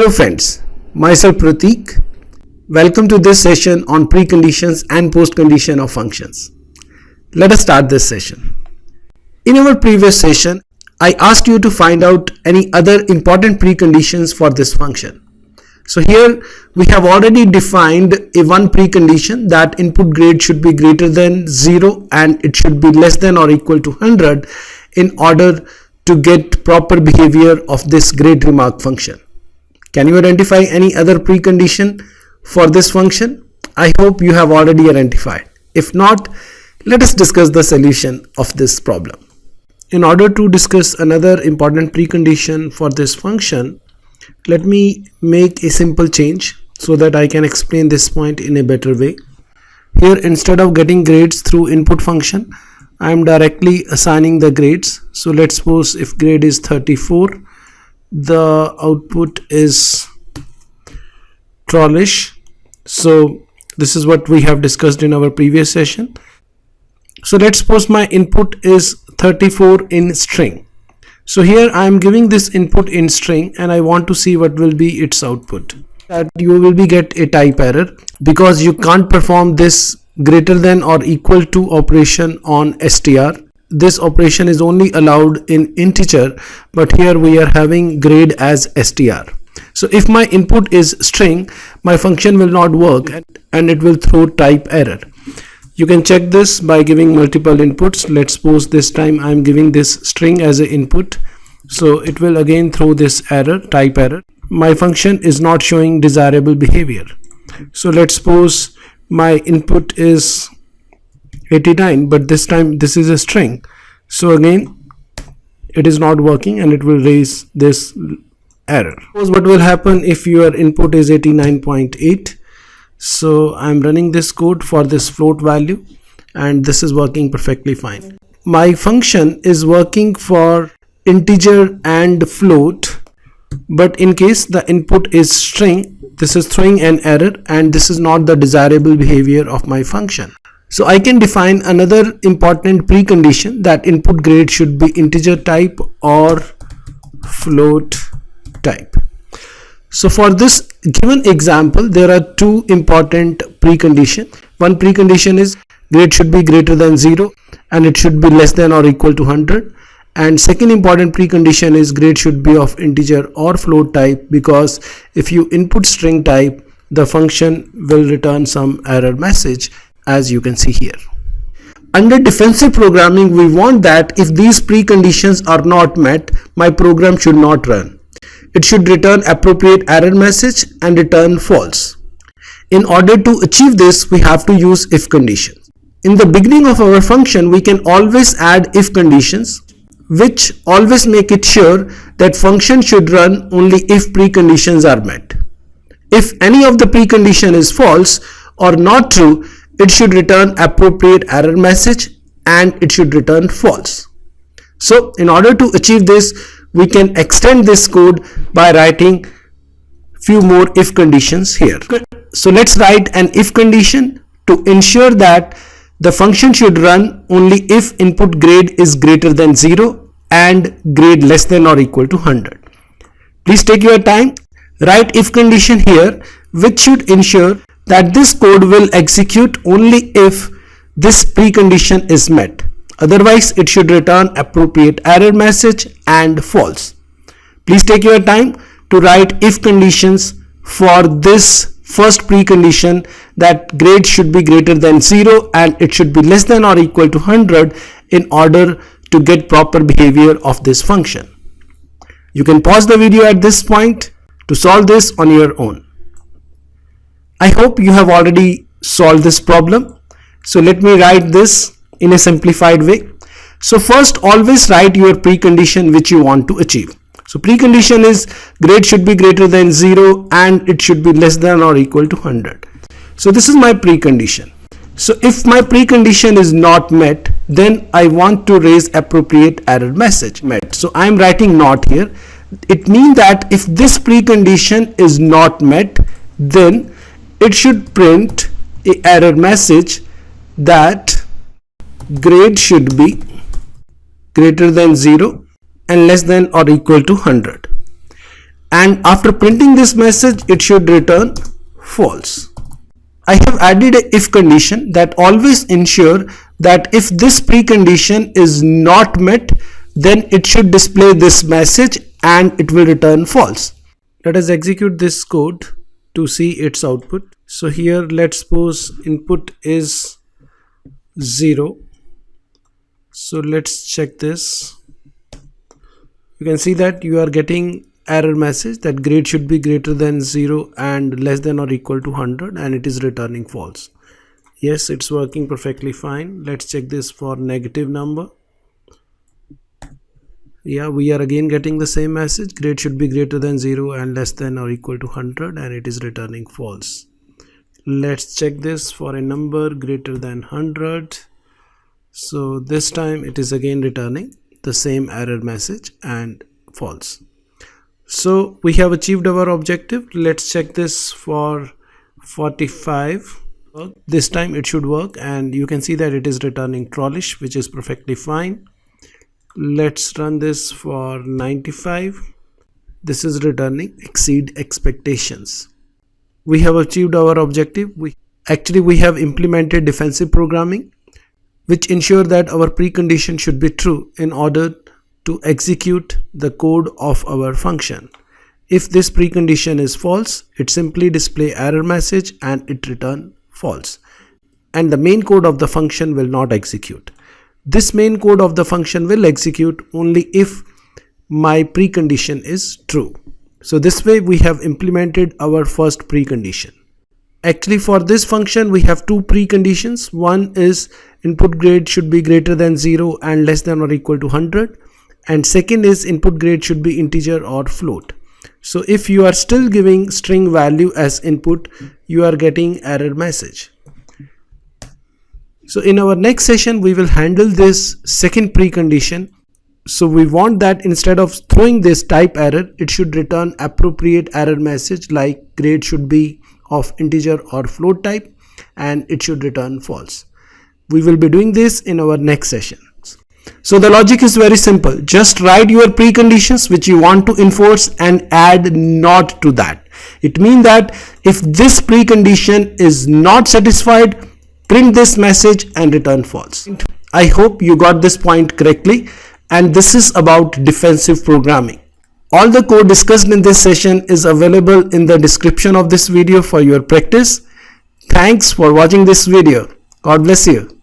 Hello friends, myself Pratik. Welcome to this session on preconditions and postcondition of functions. Let us start this session. In our previous session, I asked you to find out any other important preconditions for this function. So here we have already defined one precondition that input grade should be greater than 0 and it should be less than or equal to 100 in order to get proper behavior of this grade remark function. Can you identify any other precondition for this function? I hope you have already identified. If not, let us discuss the solution of this problem. In order to discuss another important precondition for this function, let me make a simple change so that I can explain this point in a better way. Here, instead of getting grades through input function, I am directly assigning the grades. So let's suppose if grade is 34, the output is trollish. So this is what we have discussed in our previous session. So let's suppose my input is 34 in string. So here I am giving this input in string and I want to see what will be its output. That you will get a type error because you can't perform this greater than or equal to operation on str. This operation is only allowed in integer, but here we are having grade as str. So if my input is string, my function will not work and it will throw type error. You can check this by giving multiple inputs. Let's suppose this time I am giving this string as an input. So it will again throw this error, type error. My function is not showing desirable behavior. So let's suppose my input is 89, but this time this is a string. So again it is not working and it will raise this error. What will happen if your input is 89.8? So I'm running this code for this float value and this is working perfectly fine. My function is working for integer and float, but in case the input is string, this is throwing an error and this is not the desirable behavior of my function. So I can define another important precondition that input grade should be integer type or float type. So for this given example, there are two important preconditions. One precondition is grade should be greater than 0 and it should be less than or equal to 100. And second important precondition is grade should be of integer or float type, because if you input string type, the function will return some error message, as you can see here. Under defensive programming, we want that if these preconditions are not met, my program should not run. It should return appropriate error message and return false. In order to achieve this, we have to use if conditions. In the beginning of our function, we can always add if conditions, which always make it sure that function should run only if preconditions are met. If any of the precondition is false or not true, it should return appropriate error message and it should return false. So in order to achieve this, we can extend this code by writing few more if conditions here. So let's write an if condition to ensure that the function should run only if input grade is greater than 0 and grade less than or equal to 100. Please take your time. Write if condition here, which should ensure that this code will execute only if this precondition is met. Otherwise, it should return appropriate error message and false. Please take your time to write if conditions for this first precondition, that grade should be greater than 0 and it should be less than or equal to 100 in order to get proper behavior of this function. You can pause the video at this point to solve this on your own. I hope you have already solved this problem. So let me write this in a simplified way. So first, always write your precondition which you want to achieve. So precondition is grade should be greater than 0 and it should be less than or equal to 100. So this is my precondition. So if my precondition is not met, then I want to raise appropriate error message met. So I am writing not here. It means that if this precondition is not met, then it should print a error message that grade should be greater than 0 and less than or equal to 100. and after printing this message it should return false. I have added a if condition that always ensure that if this precondition is not met, then it should display this message and it will return false. Let us execute this code to see its output. So here let's suppose input is 0. So let's check this. You can see that you are getting error message that grade should be greater than 0 and less than or equal to 100, and it is returning false. Yes, it's working perfectly fine. Let's check this for negative number. Yeah, we are again getting the same message, grade should be greater than 0 and less than or equal to 100, and it is returning false. Let's check this for a number greater than 100. So this time it is again returning the same error message and false. So we have achieved our objective. Let's check this for 45. This time it should work, and you can see that it is returning trollish, which is perfectly fine. Let's run this for 95. This is returning exceed expectations. We have achieved our objective. We have implemented defensive programming, which ensure that our precondition should be true in order to execute the code of our function. If this precondition is false, it simply display error message and it return false, and the main code of the function will not execute. This main code of the function will execute only if my precondition is true. So this way we have implemented our first precondition. Actually, for this function we have two preconditions. One is input grade should be greater than 0 and less than or equal to 100, and second is input grade should be integer or float. So if you are still giving string value as input, you are getting error message. So in our next session we will handle this second precondition. So we want that instead of throwing this type error, it should return appropriate error message like grade should be of integer or float type, and it should return false. We will be doing this in our next session. So the logic is very simple. Just write your preconditions which you want to enforce and add not to that. It means that if this precondition is not satisfied, print this message and return false. I hope you got this point correctly, and this is about defensive programming. All the code discussed in this session is available in the description of this video for your practice. Thanks for watching this video. God bless you.